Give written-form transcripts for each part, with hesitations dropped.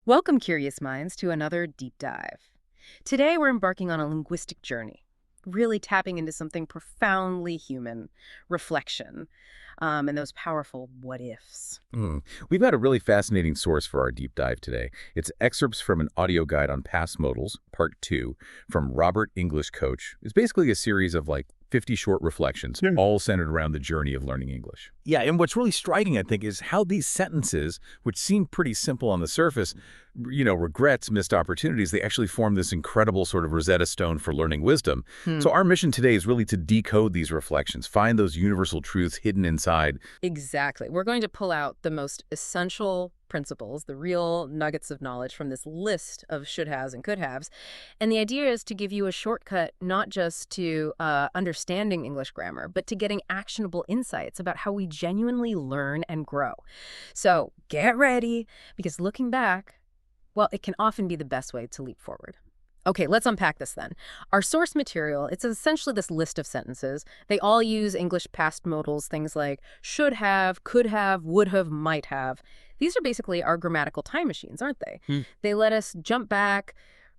Welcome, curious minds, to another deep dive. Today, we're embarking on a linguistic journey, really tapping into something profoundly human, reflection, and those powerful what ifs. Mm. We've got a really fascinating source for our deep dive today. It's excerpts from an audio guide on past modals, part 2, from Robert English Coach. It's basically a series of 50 short reflections, all centered around the journey of learning English. Yeah, and what's really striking, I think, is how these sentences, which seem pretty simple on the surface, regrets, missed opportunities, they actually form this incredible sort of Rosetta Stone for learning wisdom. So our mission today is really to decode these reflections, find those universal truths hidden inside. Exactly. We're going to pull out the most essential principles, the real nuggets of knowledge from this list of should-haves and could-haves. And the idea is to give you a shortcut, not just to understanding English grammar, but to getting actionable insights about how we genuinely learn and grow. So get ready, because looking back, well, it can often be the best way to leap forward. Okay, let's unpack this then. Our source material, it's essentially this list of sentences. They all use English past modals, things like should have, could have, would have, might have. These are basically our grammatical time machines, aren't they? They let us jump back,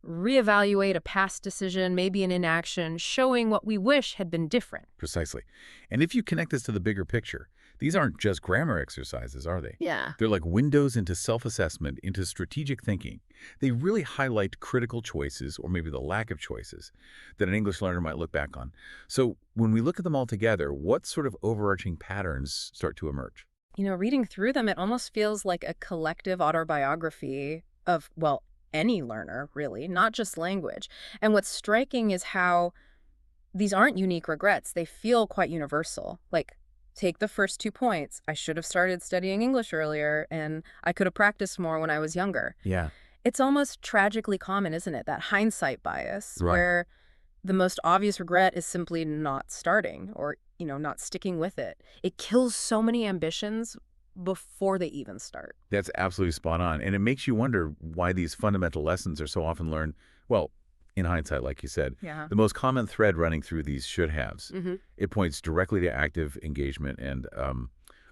reevaluate a past decision, maybe an inaction, showing what we wish had been different. Precisely. And if you connect this to the bigger picture, these aren't just grammar exercises, are they? Yeah. They're like windows into self-assessment, into strategic thinking. They really highlight critical choices, or maybe the lack of choices, that an English learner might look back on. So when we look at them all together, what sort of overarching patterns start to emerge? Reading through them, it almost feels like a collective autobiography of, well, any learner, really, not just language. And what's striking is how these aren't unique regrets. They feel quite universal. Like, take the first 2 points. I should have started studying English earlier, and I could have practiced more when I was younger. Yeah. It's almost tragically common, isn't it? That hindsight bias, Right. where the most obvious regret is simply not starting or, not sticking with it. It kills so many ambitions before they even start. That's absolutely spot on. And it makes you wonder why these fundamental lessons are so often learned, well, in hindsight, like you said. Yeah. The most common thread running through these should-haves, Mm-hmm. it points directly to active engagement and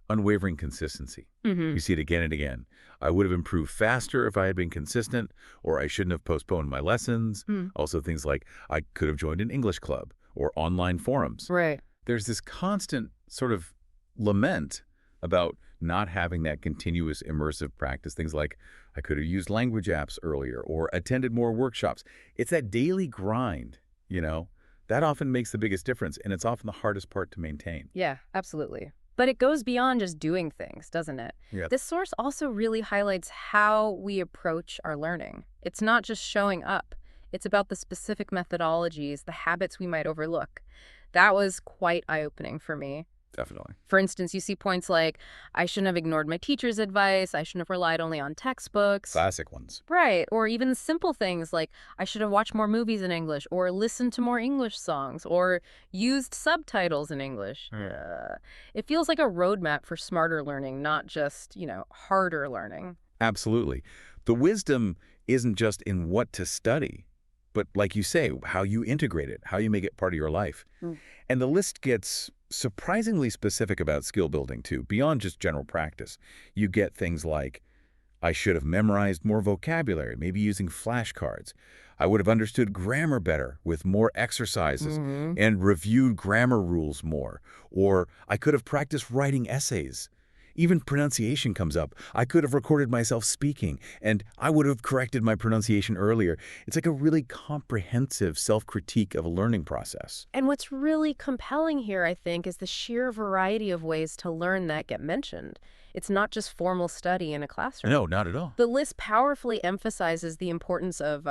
unwavering consistency. Mm-hmm. You see it again and again. I would have improved faster if I had been consistent, or I shouldn't have postponed my lessons. Also things like I could have joined an English club or online forums. Right. There's this constant sort of lament about not having that continuous immersive practice. Things like I could have used language apps earlier or attended more workshops. It's that daily grind, that often makes the biggest difference, and it's often the hardest part to maintain. Yeah, absolutely. But it goes beyond just doing things, doesn't it? Yeah. This source also really highlights how we approach our learning. It's not just showing up. It's about the specific methodologies, the habits we might overlook. That was quite eye-opening for me. Definitely. For instance, you see points like, I shouldn't have ignored my teacher's advice, I shouldn't have relied only on textbooks. Classic ones. Right, or even simple things like, I should have watched more movies in English, or listened to more English songs, or used subtitles in English. It feels like a roadmap for smarter learning, not just, harder learning. Absolutely. The wisdom isn't just in what to study, but like you say, how you integrate it, how you make it part of your life. And the list gets surprisingly specific about skill building, too, beyond just general practice. You get things like, I should have memorized more vocabulary, maybe using flashcards. I would have understood grammar better with more exercises and reviewed grammar rules more. Or I could have practiced writing essays. Even pronunciation comes up. I could have recorded myself speaking, and I would have corrected my pronunciation earlier. It's like a really comprehensive self-critique of a learning process. And what's really compelling here, I think, is the sheer variety of ways to learn that get mentioned. It's not just formal study in a classroom. No, not at all. The list powerfully emphasizes the importance of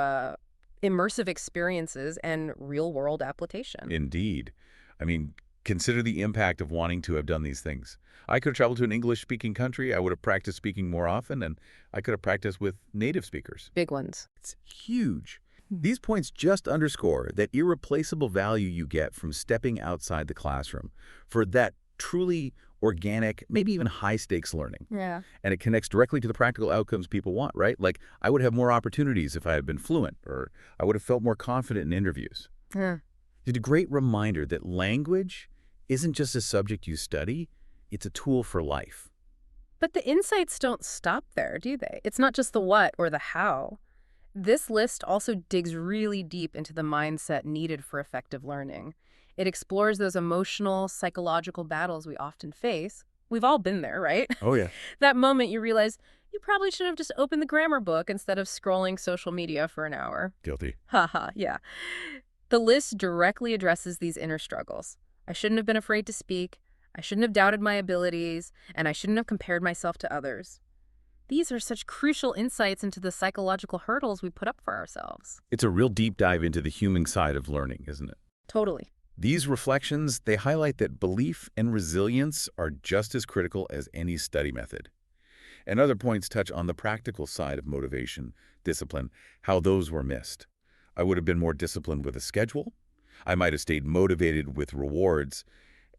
immersive experiences and real-world application. Indeed. I mean, consider the impact of wanting to have done these things. I could have traveled to an English-speaking country. I would have practiced speaking more often, and I could have practiced with native speakers. Big ones. It's huge. These points just underscore that irreplaceable value you get from stepping outside the classroom for that truly organic, maybe even high-stakes learning. Yeah. And it connects directly to the practical outcomes people want, right? Like, I would have more opportunities if I had been fluent, or I would have felt more confident in interviews. It's a great reminder that language isn't just a subject you study, it's a tool for life. But the insights don't stop there, do they? It's not just the what or the how. This list also digs really deep into the mindset needed for effective learning. It explores those emotional, psychological battles we often face. We've all been there, right? Oh, yeah. That moment you realize you probably should have just opened the grammar book instead of scrolling social media for an hour. Guilty. Haha, yeah. The list directly addresses these inner struggles. I shouldn't have been afraid to speak. I shouldn't have doubted my abilities, and I shouldn't have compared myself to others. These are such crucial insights into the psychological hurdles we put up for ourselves. It's a real deep dive into the human side of learning, isn't it? Totally. These reflections, they highlight that belief and resilience are just as critical as any study method. And other points touch on the practical side of motivation, discipline, how those were missed. I would have been more disciplined with a schedule. I might have stayed motivated with rewards.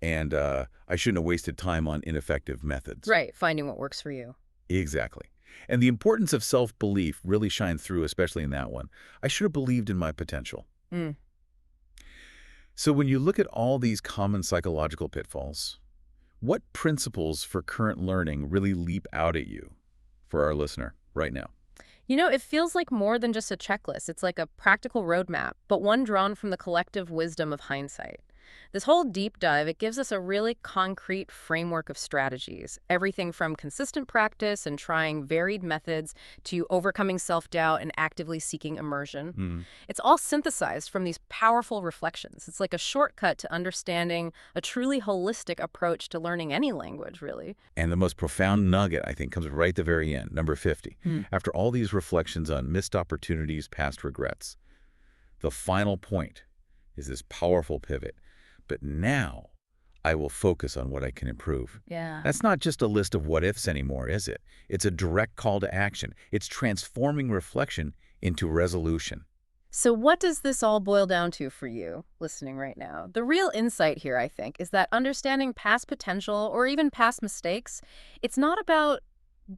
And I shouldn't have wasted time on ineffective methods. Right, finding what works for you. Exactly. And the importance of self-belief really shined through, especially in that one. I should have believed in my potential. Mm. So when you look at all these common psychological pitfalls, what principles for current learning really leap out at you for our listener right now? You know, it feels like more than just a checklist. It's like a practical roadmap, but one drawn from the collective wisdom of hindsight. This whole deep dive, it gives us a really concrete framework of strategies. Everything from consistent practice and trying varied methods to overcoming self-doubt and actively seeking immersion. It's all synthesized from these powerful reflections. It's like a shortcut to understanding a truly holistic approach to learning any language, really. And the most profound nugget, I think, comes right at the very end, number 50. After all these reflections on missed opportunities, past regrets, the final point is this powerful pivot. But now I will focus on what I can improve. Yeah. That's not just a list of what-ifs anymore, is it? It's a direct call to action. It's transforming reflection into resolution. So what does this all boil down to for you, listening right now? The real insight here, I think, is that understanding past potential or even past mistakes, it's not about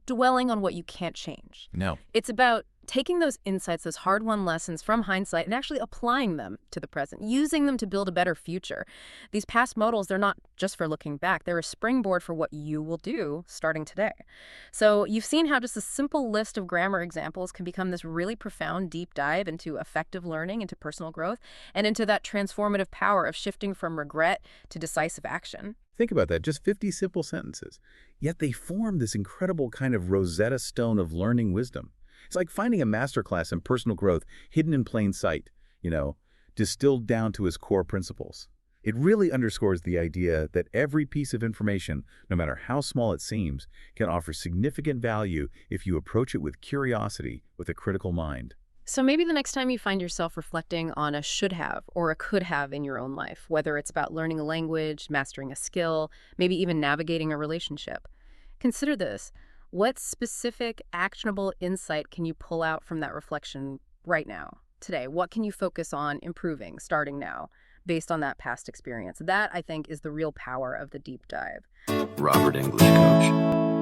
dwelling on what you can't change. No. It's about taking those insights, those hard-won lessons from hindsight, and actually applying them to the present, using them to build a better future. These past modals, they're not just for looking back. They're a springboard for what you will do starting today. So you've seen how just a simple list of grammar examples can become this really profound deep dive into effective learning, into personal growth, and into that transformative power of shifting from regret to decisive action. Think about that, just 50 simple sentences. Yet they form this incredible kind of Rosetta Stone of learning wisdom. It's like finding a masterclass in personal growth hidden in plain sight, distilled down to its core principles. It really underscores the idea that every piece of information, no matter how small it seems, can offer significant value if you approach it with curiosity, with a critical mind. So maybe the next time you find yourself reflecting on a should have or a could have in your own life, whether it's about learning a language, mastering a skill, maybe even navigating a relationship, consider this. What specific, actionable insight can you pull out from that reflection right now, today? What can you focus on improving, starting now, based on that past experience? That, I think, is the real power of the deep dive. Robert English Coach.